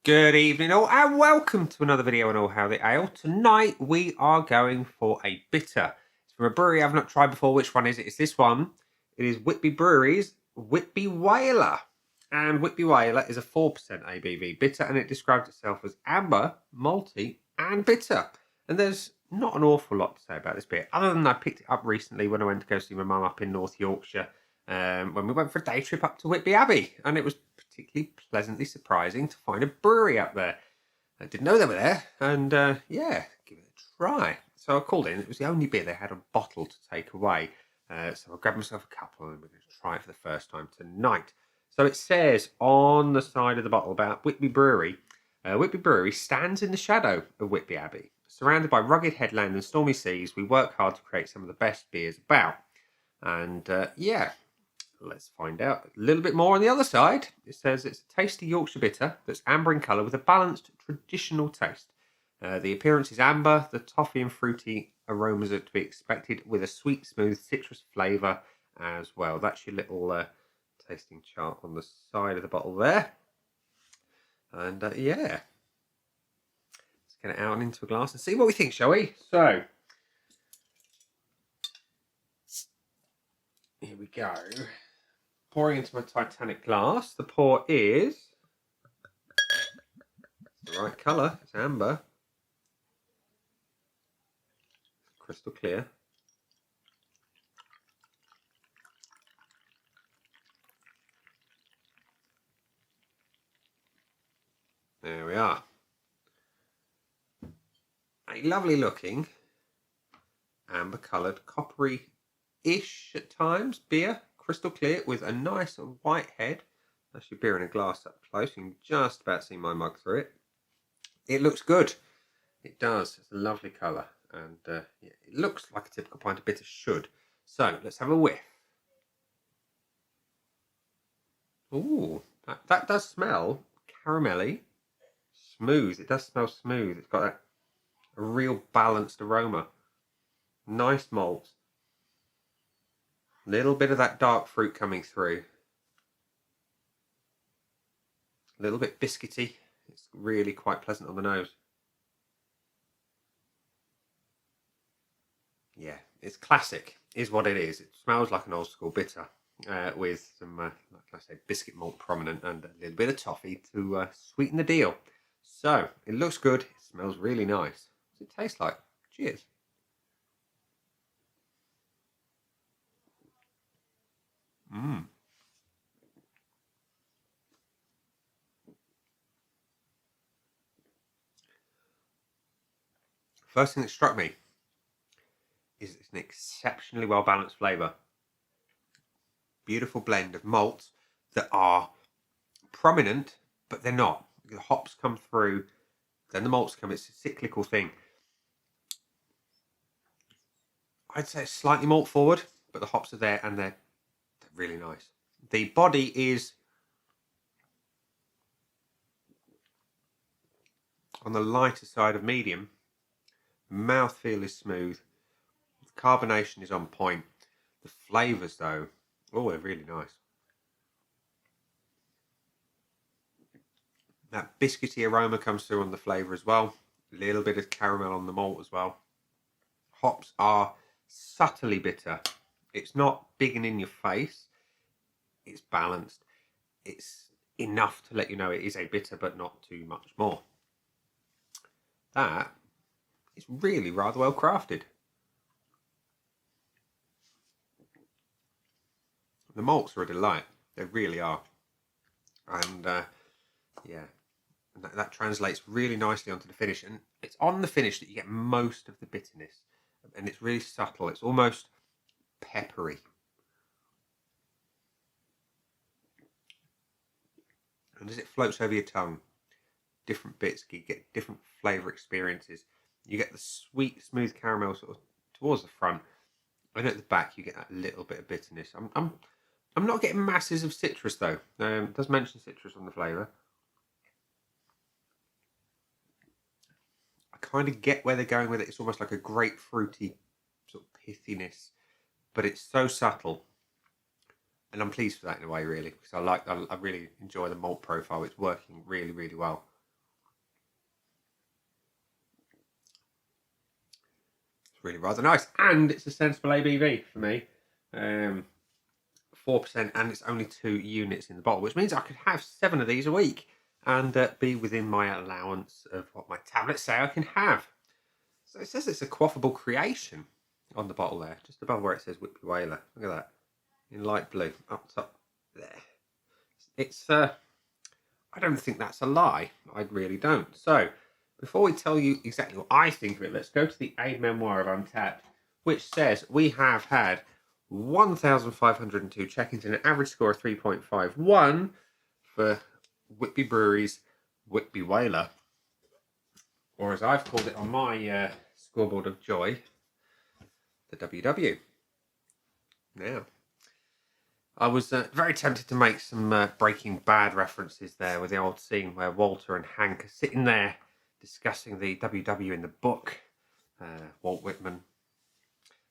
Good evening all and welcome to another video on All How the Ale. Tonight we are going for a bitter. It's from a brewery I've not tried before. Which one is it? It's this one. It is Whitby Brewery's Whitby Whaler. And Whitby Whaler is a 4% ABV bitter and it describes itself as amber, malty and bitter. And there's not an awful lot to say about this beer other than I picked it up recently when I went to go see my mum up in North Yorkshire. When we went for a day trip up to Whitby Abbey, and it was particularly pleasantly surprising to find a brewery up there. I didn't know they were there, and yeah, give it a try. So I called in. It was the only beer they had on bottle to take away. So I grabbed myself a couple, and we're going to try it for the first time tonight. So it says on the side of the bottle about Whitby Brewery. Whitby Brewery stands in the shadow of Whitby Abbey. Surrounded by rugged headland and stormy seas, we work hard to create some of the best beers about. And yeah, let's find out a little bit more on the other side. It says it's a tasty Yorkshire bitter that's amber in colour with a balanced traditional taste. The appearance is amber. The toffee and fruity aromas are to be expected with a sweet, smooth citrus flavour as well. That's your little tasting chart on the side of the bottle there. And yeah, let's get it out and into a glass and see what we think, shall we? So, here we go. Pouring into my Titanic glass. The pour is the right colour. It's amber. Crystal clear. There we are. A lovely looking, amber coloured, coppery-ish at times beer. Crystal clear with a nice white head. That's your beer in a glass up close. You can just about see my mug through it. It looks good. It does. It's a lovely colour. And yeah, it looks like a typical pint of bitter should. So let's have a whiff. Ooh, that does smell caramelly. Smooth. It does smell smooth. It's got a real balanced aroma. Nice malt. Little bit of that dark fruit coming through. A little bit biscuity. It's really quite pleasant on the nose. Yeah, it's classic, is what it is. It smells like an old school bitter with some, like I say, biscuit malt prominent and a little bit of toffee to sweeten the deal. So, it looks good. It smells really nice. What does it taste like? Cheers. First thing that struck me is it's an exceptionally well balanced flavour. Beautiful blend of malts that are prominent, but they're not. The hops come through, then the malts come. It's a cyclical thing. I'd say it's slightly malt forward, but the hops are there and they're really nice. The body is on the lighter side of medium. Mouthfeel is smooth. The carbonation is on point. The flavours, though, oh, they're really nice. That biscuity aroma comes through on the flavour as well. A little bit of caramel on the malt as well. Hops are subtly bitter. It's not big and in your face. It's balanced. It's enough to let you know it is a bitter, but not too much more. That is really rather well crafted. The malts are a delight. They really are. And yeah, that translates really nicely onto the finish. And it's on the finish that you get most of the bitterness. And it's really subtle. It's almost peppery. And as it floats over your tongue, different bits, you get different flavour experiences. You get the sweet, smooth caramel sort of towards the front, and at the back you get that little bit of bitterness. I'm not getting masses of citrus though. It does mention citrus on the flavour. I kind of get where they're going with it. It's almost like a grapefruity sort of pithiness, but it's so subtle. And I'm pleased for that in a way, really, because I really enjoy the malt profile. It's working really, really well. really rather nice. And it's a sensible ABV for me. 4%, and it's only 2 units in the bottle, which means I could have 7 of these a week and be within my allowance of what my tablets say I can have. So it says it's a quaffable creation on the bottle there, just above where it says Whitby Whaler. Look at that, in light blue, up top there. It's, I don't think that's a lie. I really don't. So, before we tell you exactly what I think of it, let's go to the A Memoir of Untapped, which says we have had 1,502 check-ins and an average score of 3.51 for Whitby Brewery's Whitby Whaler, or as I've called it on my scoreboard of joy, the WW. Now, I was very tempted to make some Breaking Bad references there with the old scene where Walter and Hank are sitting there discussing the WW in the book. Walt Whitman.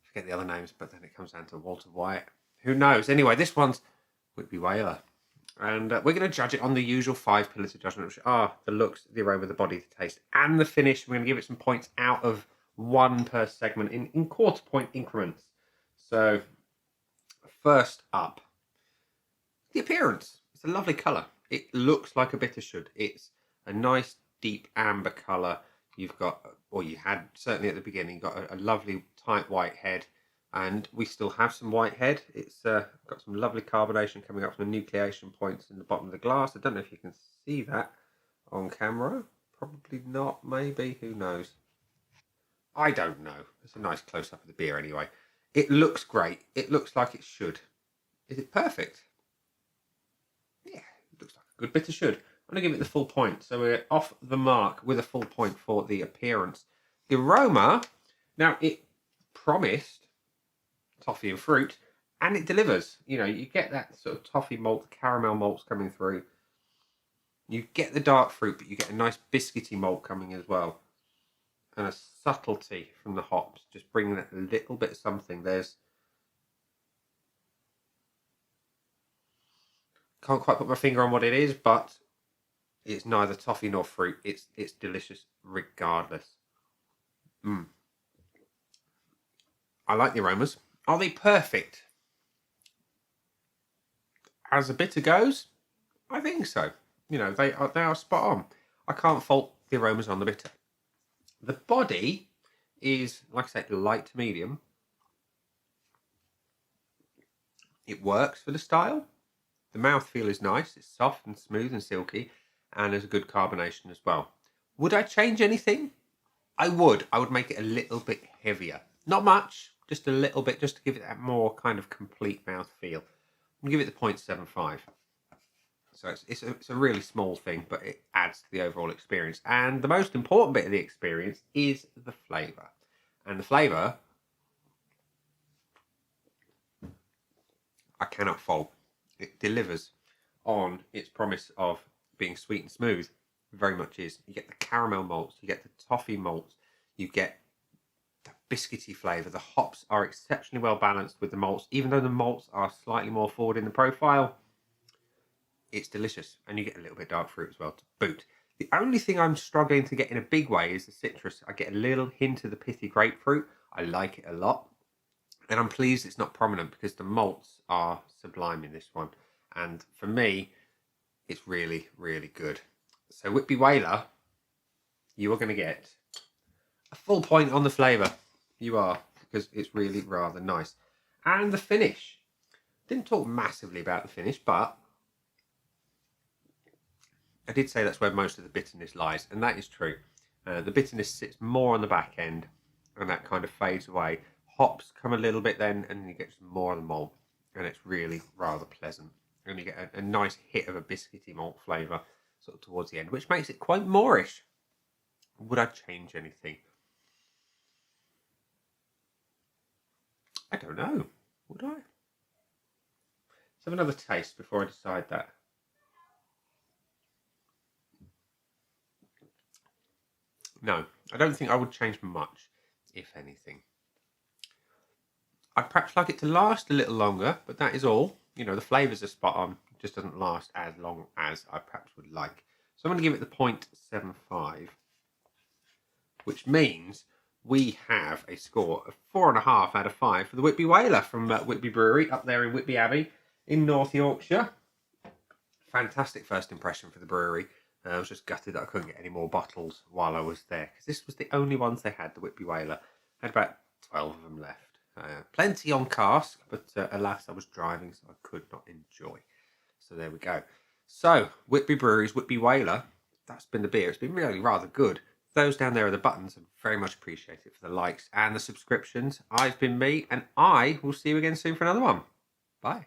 Forget the other names, but then it comes down to Walter White. Who knows? Anyway, this one's Whitby Whaler. And we're going to judge it on the usual 5 pillars of judgment, which are the looks, the aroma, the body, the taste, and the finish. We're going to give it some points out of 1 per segment in quarter point increments. So, first up, the appearance. It's a lovely colour. It looks like a bitter should. It's a nice deep amber colour. You've got, or you had certainly at the beginning, got a lovely tight white head, and we still have some white head. It's got some lovely carbonation coming up from the nucleation points in the bottom of the glass. I don't know if you can see that on camera. Probably not, maybe, who knows. I don't know. It's a nice close-up of the beer anyway. It looks great. It looks like it should. Is it perfect? Yeah, it looks like a good bitter should. I'm going to give it the full point. So we're off the mark with a full point for the appearance. The aroma, now it promised toffee and fruit, and it delivers. You know, you get that sort of toffee malt, caramel malts coming through. You get the dark fruit, but you get a nice biscuity malt coming as well. And a subtlety from the hops, just bringing that little bit of something. There's, can't quite put my finger on what it is, but it's neither toffee nor fruit. It's delicious regardless. I like the aromas. Are they perfect? As a bitter goes, I think so. You know, they are spot on. I can't fault the aromas on the bitter. The body is, like I said, light to medium. It works for the style. The mouthfeel is nice. It's soft and smooth and silky, and there's a good carbonation as well. Would I change anything? I would. I would make it a little bit heavier. Not much, just a little bit, just to give it that more kind of complete mouthfeel. I'll give it the 0.75. So it's a really small thing, but it adds to the overall experience. And the most important bit of the experience is the flavour. And the flavour, I cannot fault. It delivers on its promise of being sweet and smooth. Very much is. You get the caramel malts, you get the toffee malts, you get the biscuity flavour. The hops are exceptionally well balanced with the malts. Even though the malts are slightly more forward in the profile, it's delicious. And you get a little bit of dark fruit as well to boot. The only thing I'm struggling to get in a big way is the citrus. I get a little hint of the pithy grapefruit. I like it a lot. And I'm pleased it's not prominent because the malts are sublime in this one. And for me, it's really, really good. So Whitby Whaler, you are going to get a full point on the flavour. You are, because it's really rather nice. And the finish. Didn't talk massively about the finish, but I did say that's where most of the bitterness lies, and that is true. The bitterness sits more on the back end, and that kind of fades away. Hops come a little bit then, and you get some more of the malt, and it's really rather pleasant. And you get a nice hit of a biscuity malt flavour sort of towards the end, which makes it quite moreish. Would I change anything? I don't know. Would I? Let's have another taste before I decide that. No, I don't think I would change much, if anything. I'd perhaps like it to last a little longer, but that is all. You know, the flavours are spot on. It just doesn't last as long as I perhaps would like. So I'm going to give it the 0.75, which means we have a score of 4.5 out of 5 for the Whitby Whaler from Whitby Brewery up there in Whitby Abbey in North Yorkshire. Fantastic first impression for the brewery. I was just gutted that I couldn't get any more bottles while I was there, because this was the only ones they had, the Whitby Whaler. I had about 12 of them left. Plenty on cask, but alas, I was driving, so I could not enjoy. So there we go. So, Whitby Brewery's Whitby Whaler, that's been the beer. It's been really rather good. Those down there are the buttons. I very much appreciate it for the likes and the subscriptions. I've been me, and I will see you again soon for another one. Bye.